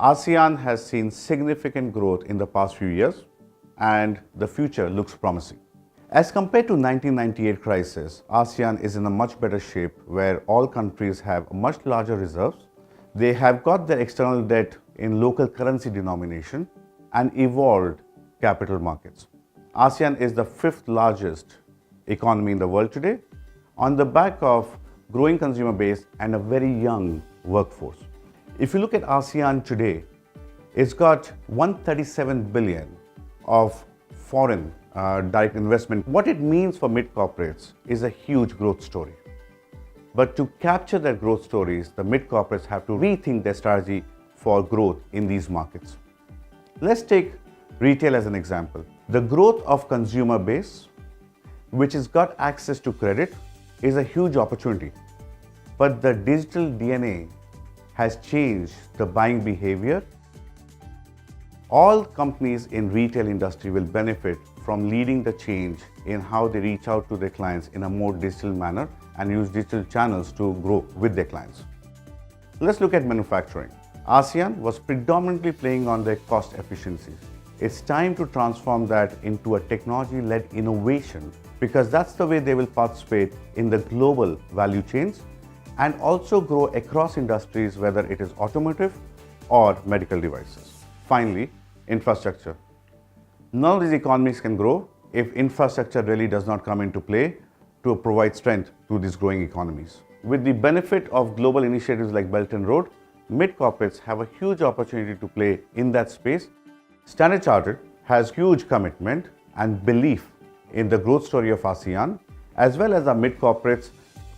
ASEAN has seen significant growth in the past few years, and the future looks promising. As compared to 1998 crisis, ASEAN is in a much better shape where all countries have much larger reserves. They have got their external debt in local currency denomination and evolved capital markets. ASEAN is the fifth largest economy in the world today on the back of growing consumer base and a very young workforce. If you look at ASEAN today, it's got 137 billion of foreign direct investment. What it means for mid-corporates is a huge growth story. But to capture that growth stories, the mid-corporates have to rethink their strategy for growth in these markets. Let's take retail as an example. The growth of consumer base, which has got access to credit, is a huge opportunity. But the digital DNA has changed the buying behavior. All companies in retail industry will benefit from leading the change in how they reach out to their clients in a more digital manner and use digital channels to grow with their clients. Let's look at manufacturing. ASEAN was predominantly playing on their cost efficiencies. It's time to transform that into a technology-led innovation, because that's the way they will participate in the global value chains and also grow across industries, whether it is automotive or medical devices. Finally, infrastructure. None of these economies can grow if infrastructure really does not come into play to provide strength to these growing economies. With the benefit of global initiatives like Belt and Road, mid-corporates have a huge opportunity to play in that space. Standard Chartered has huge commitment and belief in the growth story of ASEAN, as well as our mid-corporates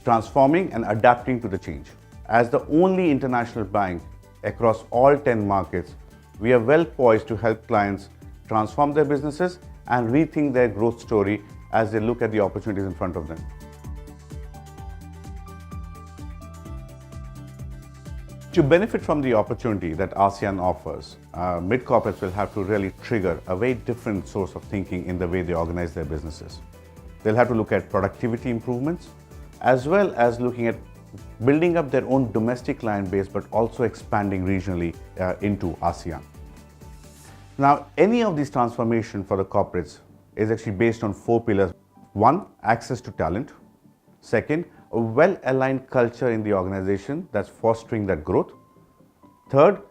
transforming and adapting to the change. As the only international bank across all 10 markets, we are well poised to help clients transform their businesses and rethink their growth story as they look at the opportunities in front of them. To benefit from the opportunity that ASEAN offers, mid-corporates will have to really trigger a very different source of thinking in the way they organize their businesses. They'll have to look at productivity improvements, as well as looking at building up their own domestic client base, but also expanding regionally into ASEAN. Now, any of these transformation for the corporates is actually based on 4 pillars. 1, access to talent. Second, a well-aligned culture in the organization that's fostering that growth. Third,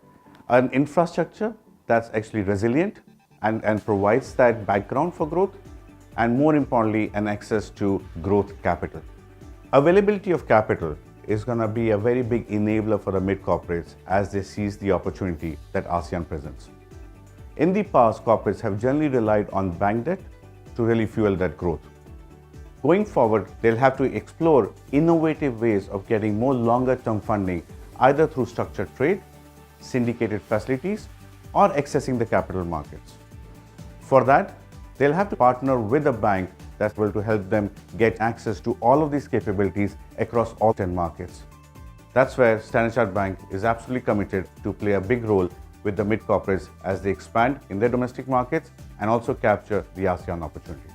an infrastructure that's actually resilient and provides that background for growth. And more importantly, an access to growth capital. Availability of capital is going to be a very big enabler for the mid-corporates as they seize the opportunity that ASEAN presents. In the past, corporates have generally relied on bank debt to really fuel that growth. Going forward, they'll have to explore innovative ways of getting more longer-term funding, either through structured trade, syndicated facilities, or accessing the capital markets. For that, they'll have to partner with a bank that's able to help them get access to all of these capabilities across all 10 markets. That's where Standard Chartered Bank is absolutely committed to play a big role with the mid-corporates as they expand in their domestic markets and also capture the ASEAN opportunity.